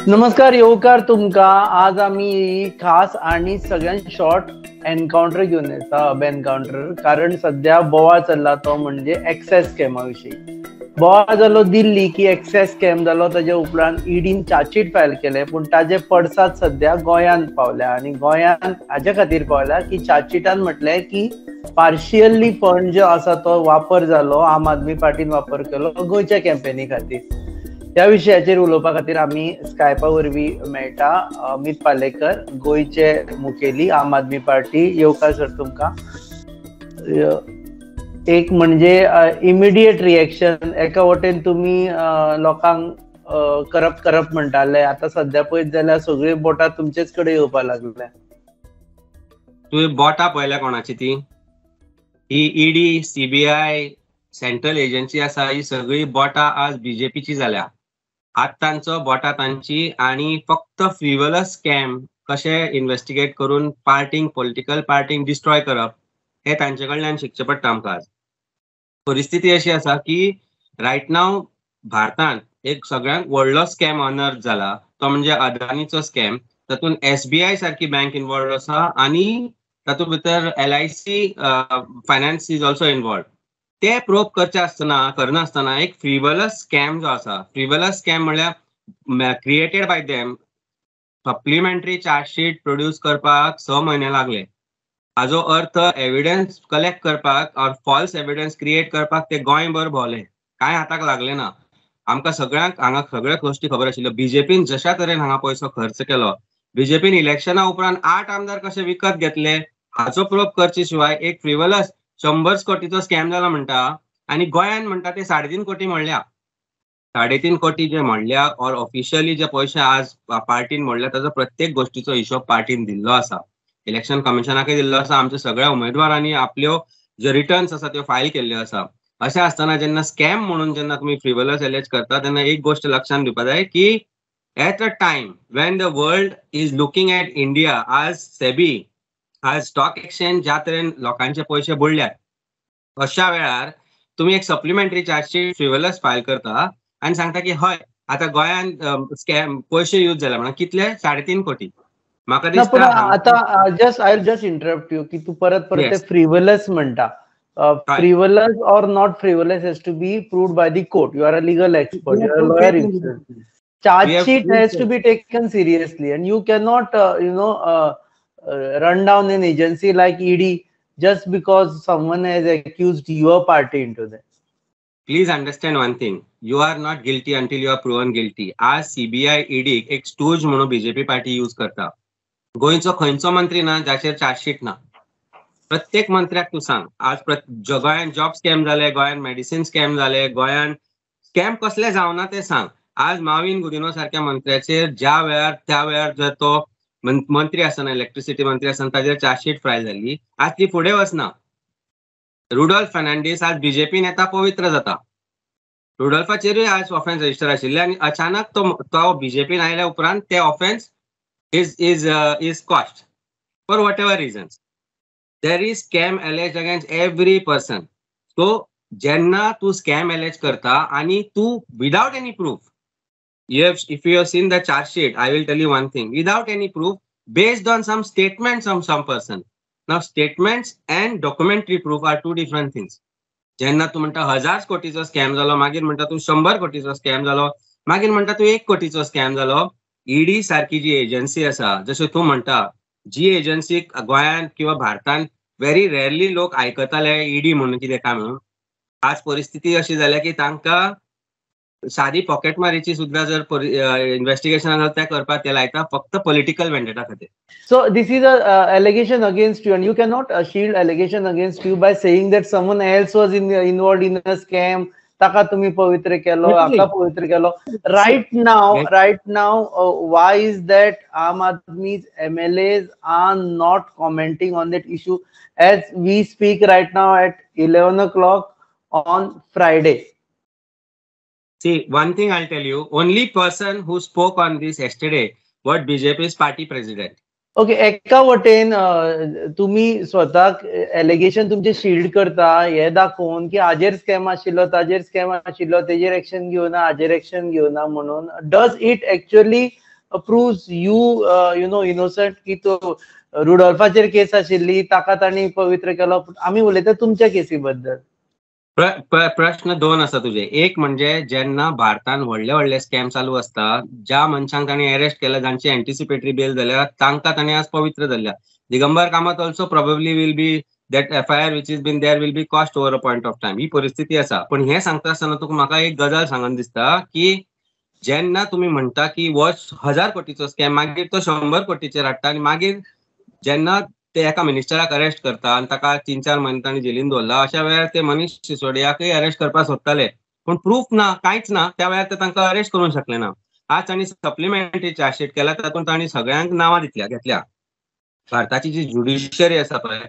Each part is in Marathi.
नमस्कार येवकार तुमका. आज आम्ही खास आणि सगळ्यांत शॉर्ट एनकाउंटर घेऊन येता, अब एनकाउंटर. कारण सध्या बोवाळ चल्ला तो म्हणजे एक्सेस स्कॅमा विशीं. बोवाळ जालो दिल्ली की एक्सेस स्कॅम जालो, ताच्या उपरांत ईडीन चार्जशीट फायल केले, पूण ताजे पडसाद सध्या गोंयांत पावल्या. आनी गोंयांत हाजे खातीर पावल्या की चार्जशिटान म्हटलें की पार्शियली फंड जो आसा तो वापर जालो, आम आदमी पार्टीन वापर केलो गोंयच्या कॅम्पेनी खातीर. ह्या विशयाचेर उलोवपा खातीर आमी स्कायपा वरवीं मेळटा अमित पालेकर, गोंयचे मुखेली आम आदमी पार्टी. येवकार सर तुमकां. एक म्हणजे इमिडिएट रिएक्शन, एका वटेन तुमी लोकांक करप म्हणटाले, आतां सध्या पळयत जाल्यार सगळीं बोटां तुमचेच कडेन येवपा लागल्या. तुवें बोटां पळयल्या कोणाची ती? ही ईडी, सीबीआय, सेंट्रल एजन्सी आसा, ही सगळी बोटां आज बीजेपीची जाल्या. हात तांचो, बोटां तांची, आनी फक्त फ्रिवलस स्कॅम कशे इन्व्हेस्टिगेट करून पार्टींक, पॉलिटिकल पार्टींक डिस्ट्रॉय करप, हे तांचे कडल्यान शिकचें पडटा आमकां आज. परिस्थिती अशी आसा की रायट नाव भारतांत एक सगळ्यांत व्हडलो स्कॅम अनर्थ जाला, तो म्हणजे अदानीचो स्कॅम. तातूंत एसबीआय सारकी बँक इन्वॉल्व आसा आनी तातूंत भितर LIC finance is also involve. ते प्रोब करनासतना एक फ्रिवलस स्कॅम जो आसा, फ्रिवलस स्कॅम म्हळ्यार created by them, supplementary chargesheet produce करपाक 6 म्हयने लागले. हाजो अर्थ एविडन्स कलेक्ट करपाक और फॉल्स एविडन्स क्रिएट करपाक ते गोंयभर भोंवले, कांय हाताक लागले ना. आमकां सगळ्यांक हांगा सगळ्या गोश्टी खबर आशिल्ल्यो. बीजेपीन जशा तरेन हांगा पयसो खर्च केलो, बीजेपीन इलेक्शना उपरांत 8 आमदार कशे विकत घेतले, हाचो प्रोब करचे शिवाय एक फ्रिवलस 100 कोटीचो स्कॅम जाला म्हणटा, आनी गोंयान म्हणटा ते 3.5 कोटी मोडल्या. 3.5 कोटी जे मोडल्या और ऑफिशियली जे पयशे आज पार्टीन मोडल्या, ताचो प्रत्येक गोष्टीचो हिशोब पार्टीन दिल्लो आसा, इलेक्शन कमिशनाकय दिल्लो आसा, आमच्या सगळ्या उमेदवारांनी आपल्यो जे रिटर्न्स आसा त्यो फायल केल्ल्यो आसा. अशें आसतना जेन्ना स्कॅम म्हणून जेन्ना तुमी फ्रिवलस एलेज करता, तेन्ना एक गोष्ट लक्षांत दिवपा जाय की at a time Wien the world is looking at India आज सेबी, आज स्टॉक एक्सचेंज ज्या तरेन लोकांचे पयशे बुडल्यात, अशा वेळार तुम्ही एक सप्लिमेंटरी चार्जशीट फ्रिवलस फायल करता आनी सांगता की हय आता गोंयांत स्कॅम पयशे यूज जाला म्हणून कितले 3.5 कोटी. म्हाका दिसता आता जस्ट इंटरप्ट यू की तू परत ते फ्रिवलस म्हणटा. Frivolous or not frivolous has to be proved by the court. You are a legal expert, you are a lawyer. Charge sheet has to be taken seriously, and you cannot run down an agency like ED just because someone has accused your party into that. Please understand one thing, you are not guilty until you are proven guilty. आज CBI ED एक स्टूज म्हणून बीजेपी पार्टी यूज करता. गोंयचो खंयचो मंत्री ना जाचेर चार्जशीट ना. प्रत्येक मंत्र्याक तू सांग, आज गोंयान जॉब स्कॅम जाले, गोंयान मेडिसिन स्कॅम जाले, गोंयान स्कॅम कसले जावना ते सांग. आज माविन गुदिनो सारख्या मंत्र्याचेर ज्या वेळार त्या वेळार जर तो मंत्री आसतना, इलेक्ट्रिसिटी मंत्री आसतना ताचेर चार्जशीट फायल जाल्ली, आज ती फुडें वचना. रुडॉल्फ फर्नांडीस आज बीजेपीन येता पवित्र जाता. रुडॉल्फाचेरूय आज ऑफेन्स रजिस्टर आशिल्ले आनी अचानक तो बीजेपीन आयल्या उपरांत ते offence is quashed for whatever reasons. There is scam alleged against every person. So jenna tu scam alleged karta आणि तू without any proof, if you have seen the charge sheet, I will tell you one thing, without any proof, based on some statements of some person. Now statements and documentary proof are two different things. जेन्ना तू म्हणटा 1000 कोटीचो स्कॅम जालो, मागीर म्हणटा तू 100 कोटीचो स्कॅम जालो, मागीर म्हणटा तू 1 कोटीचो स्कॅम जालो. ईडी सारखी जी एजन्सी आसा, जशें तू म्हणटा, जी एजन्सी गोंयांत किंवा भारतांत व्हेरी रेअरली लोक आयकताले ईडी म्हणून कितें काय म्हणून. आज परिस्थिती अशी जाल्या की तांकां सादी पॉकेटमारीची सुद्दां जर इन्व्हेस्टिगेशन त्या करपाक ते लायता फक्त पॉलिटिकल वेंडेटा खातीर. So this is a allegation against you, and you cannot shield allegation against you by saying that someone else was involved in a scam. ताका तुम्ही पवित्र केलो, हाका पवित्र केलो. Right now, why is that Aam Aadmi's MLAs are not commenting on that issue as we speak right now at 11 o'clock on Friday? See, one thing I'll tell you, only person who spoke on this yesterday was BJP's party president. Okay, एका वटेन तुम्ही स्वताक एलिगेशन तुमचे शिल्ड करता हे दाखोवन की हाजेर स्कॅम आशिल्लो, ताजेर स्कॅम आशिल्लो, तेजेर एक्शन घेवना, हाजेर एक्शन घेवना म्हणून. Does it actually proves you you know innocent की तो रुडॉल्फाचेर केस आशिल्ली ताका ताणी पवित्र केलो? आमी उलयता तुमच्या केसी बद्दल. प्रश्न दोन आसा तुझे. एक म्हणजे जेन्ना भारतान व्हडले व्हडले स्कॅम चालू असता, ज्या मनशांक ताणी अरेस्ट केला, जांची एंटिसिपेटरी बेल जाल्यार तांकां ताणी आज पवित्र धरल्या. Digambar Kamat also probably will be that FIR which is been there will be cost over a point of time. ही परिस्थिती आसा. पण हे सांगता आसतना तुका म्हाका एक गजाल सांगन दिसता की जेन्ना तुम्ही म्हणता की हो 1000 कोटीचो स्कॅम, मागीर तो 100 कोटीचेर हाडटा आनी मागीर जेन्ना ते एका मिनिस्टराक अरेस्ट करता आणि ताका 3-4 महिने ताणी जेलीन दवरला, अशा वेळार ते मनीष सिसोदियाकय अरेस्ट करपाक सोदताले, पण प्रूफ ना, कांयच ना. त्या वेळार ते तांकां अरेस्ट करूंक शकले ना. आज ताणी सप्लिमेंटरी चार्जशीट केला, तातूंत ताणी सगळ्यांक नांवां घेतल्या. भारताची जी ज्युडिशियरी आसा पळय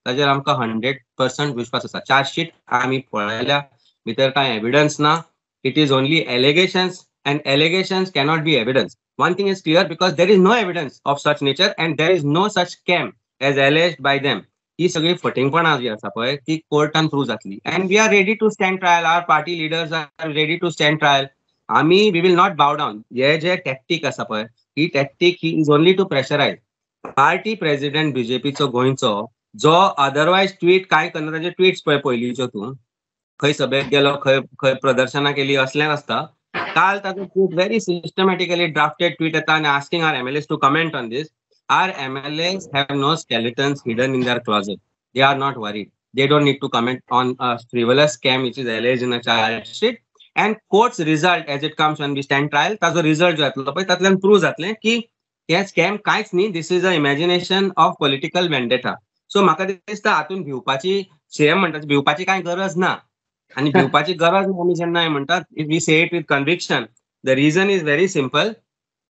ताजेर आमकां 100% विश्वास आसा. चार्जशीट आमी पळयल्या, भितर कांय एविडन्स ना. It is only allegations and allegations cannot be evidence. One thing is clear, because there is no evidence of such nature and there is no such scam as alleged by them. ही सगळी फटिंगपणां जी आसा पळय ती कोर्टान प्रूव्ह जातली. And we are ready to stand trial. Our party leaders are ready to stand trial. आमी we will not bow down. हे जे टॅक्टीक आसा पळय, ही टॅक्टीक ही is only to pressurise. Party president बीजेपीचो गोंयचो, जो अदरवायज ट्वीट कांय करना, ताजे ट्विट्स पळय पयलींच्यो तूं, खंय सभेक गेलो, खंय प्रदर्शनां केली, असलें आसता. काल ताजो tweet very systematically drafted tweet येता आणि asking our MLAs to comment on this. Our MLAs have no skeletons hidden in their closet. They are not worried. They don't need to comment on a frivolous scam which is alleged in a charge sheet. And court's result as it comes when we stand trial, ताजो रिझल्ट जो येतलो पळय तातल्यान प्रूव्ह जातलें की हे स्कॅम कांयच न्ही, this is a imagination of political vendetta. So म्हाका दिसता हातून भिवपाची, CM म्हणटा भिवपाची कांय गरज ना. आणि भिवपाची गरज ना आमी जेन्ना म्हणटात, if we say it with conviction, the reason is very simple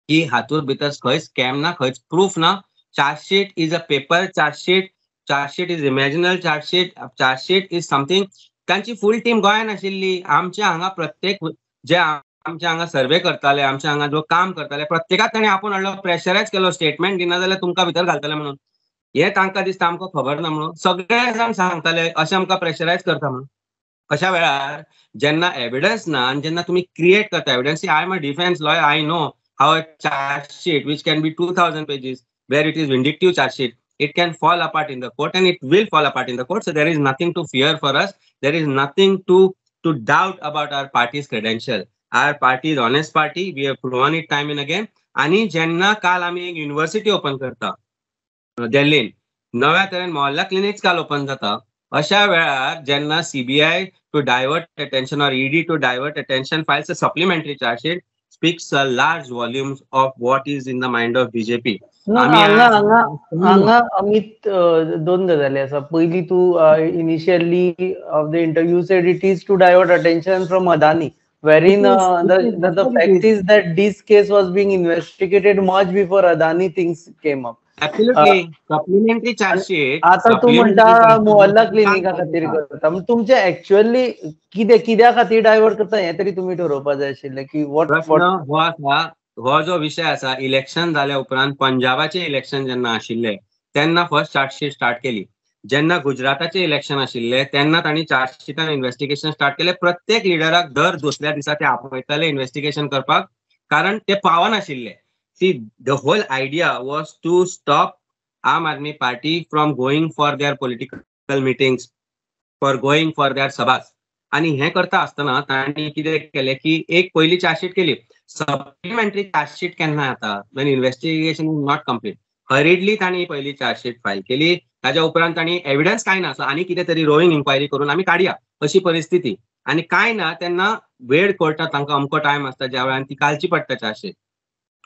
की हातूंत भितर खंय स्कॅम ना, खंयच प्रूफ ना. Chargesheet is a paper chargesheet, chargesheet is imaginal chargesheet, chargesheet is something. तांची फूल टीम गोंयान आशिल्ली. आमच्या हांगा प्रत्येक जे आमच्या हांगा सर्वे करताले, आमच्या हांगा जो काम करताले, प्रत्येकाक ताणें आपूण हाडलो, प्रेशरायज केलो. स्टेटमेंट दिना जाल्यार तुमकां भितर घालतले म्हणून. हे तांकां दिसता आमकां खबर ना म्हणून. सगळे जाण सांगताले अशें आमकां प्रेशरायज करता म्हणून. अशा वेळार जेन्ना एविडन्स ना आणि जेन्ना तुम्ही क्रिएट करता evidence, I am a defence lawyer, I know how a chargesheet which can be 2000 pages where it is vindictive charge sheet, it can fall apart in the court and it will fall apart in the court. So there is nothing to fear for us. There is nothing to doubt about our party's credential. Our party is honest party. We have proven it time and again. आणि जेन्ना काल आम्ही एक युनिव्हर्सिटी ओपन करता दिल्लीन, नव्या तरेन मोहल्ला क्लिनिक्स काल ओपन जाता, अशा वेळार जेन्ना CBI to divert attention or ED to divert attention files a supplementary chargesheet speaks a large volumes of what is in the mind of BJP. हांगा अमित दोन गजाली आसा. पयली तूं initially of the interview said it is to divert attention from Adani, wherein the fact is that this case was being investigated much before Adani things came up. Absolutely. Supplementary charge sheet. आता तू म्हणटा मोहल्ला क्लिनिका खातीर करता, तुमचे ऍक्च्युअली कित्या खातीर डायवर्ट करता हे तरी तुम्ही ठरवपाक जाय आशिल्लें की हो जो विषय आसा, इलेक्शन जाल्या उपरांत पंजाबाचे इलेक्शन जेन्ना आशिल्ले तेन्ना फर्स्ट चार्जशीट स्टार्ट केली. जेन्ना गुजराताचे इलेक्शन आशिल्ले तेन्ना तांणी चार्जशीटान इन्व्हेस्टिगेशन स्टार्ट केले. प्रत्येक लिडराक दर दुसऱ्या दिसा ते आपयताले इन्व्हेस्टिगेशन करपाक, कारण ते पावनाशिल्ले. See, the whole idea was to stop Aam Aadmi Party from going for their political meetings, for going for their sabhas. आणि हे करता आसतना तांणी कितें केलें की एक पयली चार्जशीट केली. सप्लिमेंटरी चार्जशीट केन्ना येता, when investigation is not complete. हरिडली तांणी पयली चार्जशीट फायल केली. ताच्या उपरांत तांणी एविडन्स काय ना, आनी कितें तरी रोईंग इन्क्वायरी करून आमी काडया अशी परिस्थिती. आनी काय ना तेन्ना वेळ कोर्टात तांकां अमको टायम आसता ज्या वेळार ती घालची पडटा चार्जशीट.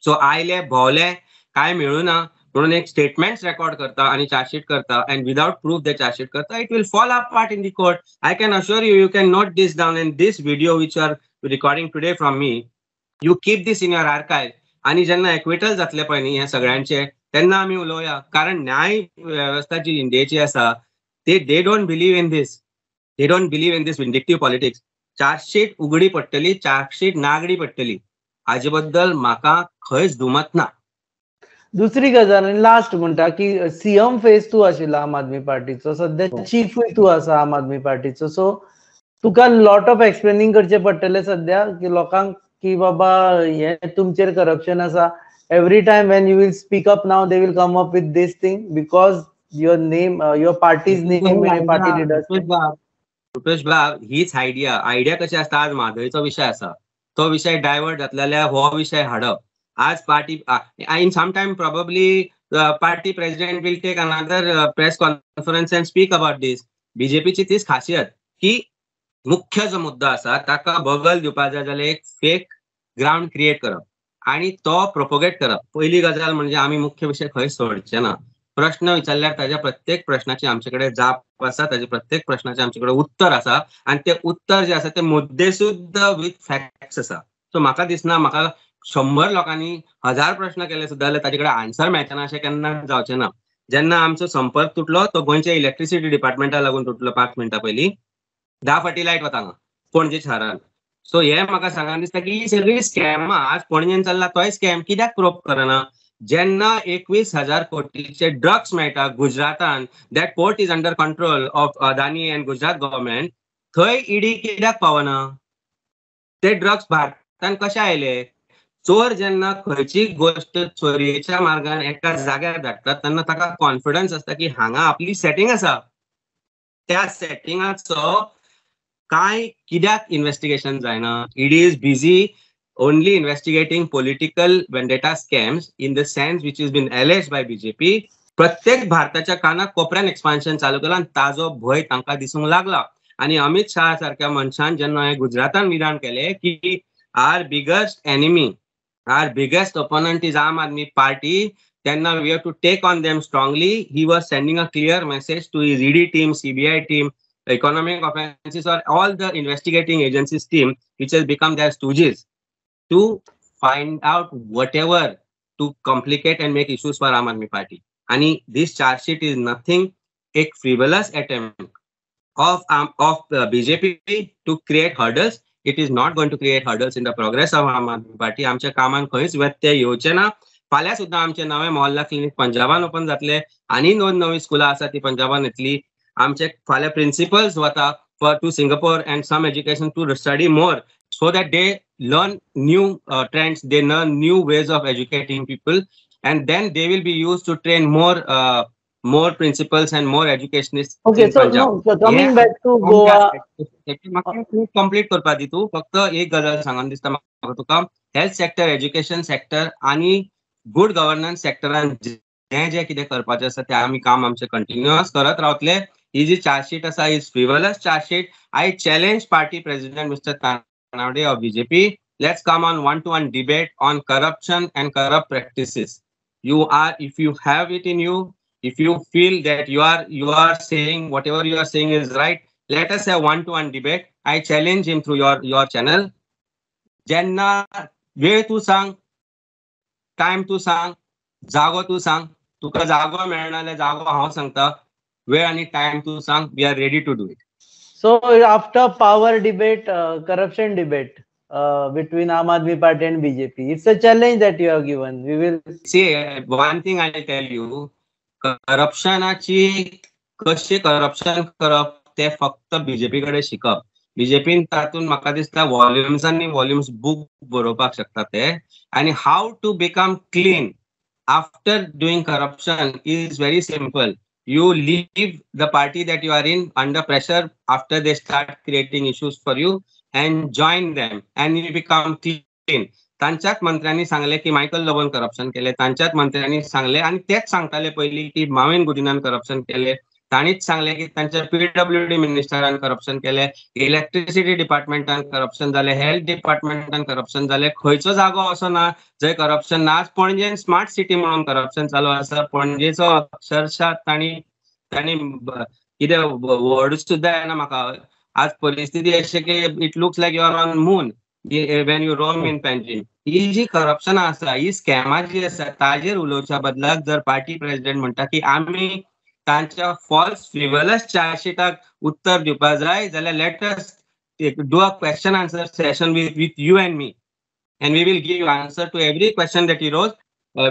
सो आयले भोवले काय मेळुना म्हणून एक स्टेटमेंट्स रेकॉर्ड करता आणि चार्जशीट करता, and without proof they chargesheet करता. It will fall apart in the court. I can assure you, you can note this down in this video which are recording today from me. You keep this in your archive. आणि जेन्ना एक्विटल जातले पळय न्ही हे सगळ्यांचे, तेन्ना आमी उलोवया. कारण न्याय व्यवस्था जी इंडियेची आसा they don't believe in this. They don't believe in this vindictive politics. Chargesheet उगडी पडटली, चार्जशीट नागडी पडटली, हाजे बद्दल म्हाका खंयच दुमत ना. दुसरी गजाल आनी लास्ट म्हणटा की सीएम फेज तूं आशिल्लो आम आदमी पार्टीचो, सध्या चीफूय तूं आसा आम आदमी पार्टीचो, सो तुका लॉट ऑफ एक्सप्लेनिंग करचें पडटलें सध्या की लोकांक की बाबा हे तुमचेर करप्शन आसा. Every time when you will speak up now they will come up with this thing because your name your party's name in party leaders. Rupesh बाब, हीच आयडिया कशी असता, आज म्हादयचो विषय आसा, तो विषय डायवर्ट जातलेल्या हो विषय हाडप. आज party in some time probably party president will take another press conference and speak about this. बीजेपीची तीच खासियत की मुख्य जो मुद्दा आसा ताका बगल दिवपाक जाय जाल्यार एक फेक ग्राउंड क्रिएट करप आणि तो प्रोपोगेट करप. पहिली गजाल म्हणजे आम्ही मुख्य विषय खंय सोडचे ना. प्रश्न विचारल्यार ताज्या प्रत्येक प्रश्नाची आमच्याकडे जाप आसा, ताज्या प्रत्येक प्रश्नाचे आमच्याकडे उत्तर आसा आणि ते उत्तर जे आसा ते मुद्दे सुद्धा विथ फॅक्ट्स आसा. सो म्हाका दिसना म्हाका 100 लोकांनी 1000 प्रश्न केले सुद्धा जाल्यार ताजे कडेन आन्सर मेळचेना अशें केन्ना जावचें ना. जेन्ना आमचो संपर्क तुटलो तो गोंयच्या इलेक्ट्रिसिटी डिपार्टमेंटाक लागून तुटलो 5 मिनटां पयलीं, 10 फाटी लायट वता हांगा पणजे शारान. सो हे म्हाका सांगान दिसता की ही सगळी स्कॅम आज पणजेन चल्ला तोय स्कॅम कित्याक प्रूफ करना. जेन्ना 21,000 कोटीचे ड्रग्स मेळटा गुजरातान, that port is under control of Adani and Gujarat government, थंय ईडी कित्याक पावना. ते ड्रग्स भारतान कशे आयले. चोर जेन्ना खंयची गोष्ट चोरयेच्या मार्गान एका जाग्यार धाडटा तेन्ना ताका कॉन्फिडन्स आसता की हांगा आपली सेटिंग आसा. त्या सेटिंगाचो काय कित्याक इन्व्हेस्टिगेशन जायना. ED is busy only investigating political vendetta scams in the sense which has been alleged by BJP. प्रत्येक भारताच्या कानाक कोपऱ्यान एक्सपान्शन चालू केला आणि ताजो भय तांकां दिसूंक लागला. आणि अमित शाह सारख्या मनशान जेन्ना हे गुजरातान विधान केले की our biggest enemy, our biggest opponent is Aam Aadmi party, तेन्ना we have to take on them strongly. He was sending a clear message to his ED team, CBI team, economic offenses or all the investigating agencies team which has become their stooges to find out whatever to complicate and make issues for Aam Aadmi Party. And this charge sheet is nothing, a frivolous attempt of BJP to create hurdles. It is not going to create hurdles in the progress of Aam Aadmi Party. आमच्या कामान खंयच व्यत्यय येवचे ना. फाल्यां सुद्दां आमचे नवे मोहल्ला क्लिनिक पंजाबान ओपन जातले आनी 2 नवी स्कुलां आसा ती पंजाबान येतली. आमचे फाल्यां प्रिन्सिपल्स वता to Singapore and some education to study more so that they learn new trends, they learn new ways of educating people, and then they will be used to train more principals and more educationists. Okay, so coming back to Goa, complete करपा दी तू. फक्त एक गजाल सांगन दिसता म्हाका तुका, हेल्थ सेक्टर, एज्युकेशन सेक्टर आणि गुड गव्हर्नन्स सेक्टरान जे कितें करपाचें आसा ते आमी काम आमचे कंटिन्युअस करत रावतले. ही जी चार्जशीट आसा ही frivolous chargesheet. I challenge party president mister Nowadays of BJP, let's come on one-to-one debate on corruption and corrupt practices. If you have it in you, if you feel that you are saying whatever you are saying is right, let us have one-to-one debate. I challenge him through your channel. Jenna, वेळ तू सांग, टाइम तू सांग, जागो तू सांग. तुका जागो मेळना जाल्यार जागो हांव सांगता. वेळ आणि टाइम तू सांग. We are ready to do it. So after power debate, corruption debate between Aam Aadmi Party and BJP, it's a challenge that you have given. We will see. One thing I'll tell you, करप्शनाची कशी करप्शन करप ते फक्त बीजेपी कडे शिकप. बीजेपीन तातून म्हाका दिसता वॉल्युम्स आणि वॉल्युम्स बुक बरोवपाक शकता ते. आणि how to become clean after doing corruption is very simple. You leave the party that you are in under pressure after they start creating issues for you and join them and you become clean. तांच्याच मंत्र्यांनी सांगले की मायकल लोबोन करप्शन केले, तांच्याच मंत्र्यांनी सांगले आणि तेच सांगताले पयली की माविन गुदिनान करप्शन केले. तांणीच सांगले की तांच्या पीडब्ल्यूडी मिनिस्टरान करप्शन केले, इलेक्ट्रिसिटी डिपार्टमेंटान करप्शन जाले, हेल्थ डिपार्टमेंटान करप्शन जाले. खंयचो जागो असो ना जंय करप्शन ना. आज पणजेन स्मार्ट सिटी म्हणून करप्शन चालू आसा. पणजेचो अक्षरशः तांणी कितें वर्ड सुद्धा येना म्हाका. आज परिस्थिती अशी की it looks like you are on moon when you roam in Panjim. ही जी करप्शन आसा, ही स्कॅमा जी आसा ताजेर उलोवच्या बदलाक जर पार्टी प्रेसिडेंट म्हणटा की आमी तांच्या फॉल्स फ्रिवलस चार्जशीटाक उत्तर दिवपाक जाय जाल्यार let us do a question answer session with you and me and we will give you answer to every question that you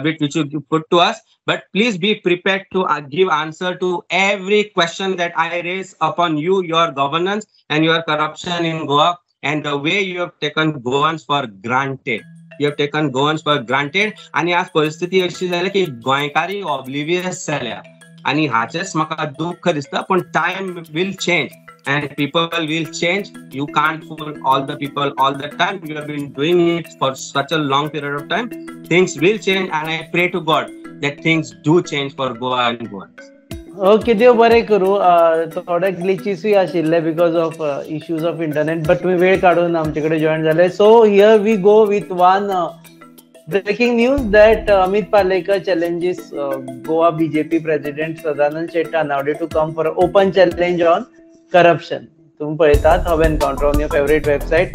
bit which you put to us. But please be prepared to give answer to every question that I raise upon you, your governance and your corruption in Goa, and the way you have taken Goans for granted. You have taken Goans for granted. आणि आज परिस्थिती अशी झाली की गोंयकारी ऑब्लिवियस झाल्या आणि हाचेच म्हाका दुःख दिसता. पण time will change and people will change. You can't fool all the people all the time. You have been doing it for such a long period of time. Things will change, and I pray to God that things do change for Goa and Goans. Okay, देव बरें करूं. थोडे ग्लिचीसूय आशिल्ले because of issues of internet, but तुम्ही वेळ काढून आमचे कडेन जॉईन झाले. So here we go with one breaking news that Amit Palekar challenges Goa BJP President Sadanand Nowde to come for an open challenge on corruption. तुम्ही पळयतात Hub Encounter on your favorite website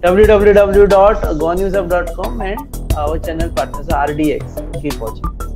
www.goanewsup.com and our channel partners RDX. Keep watching.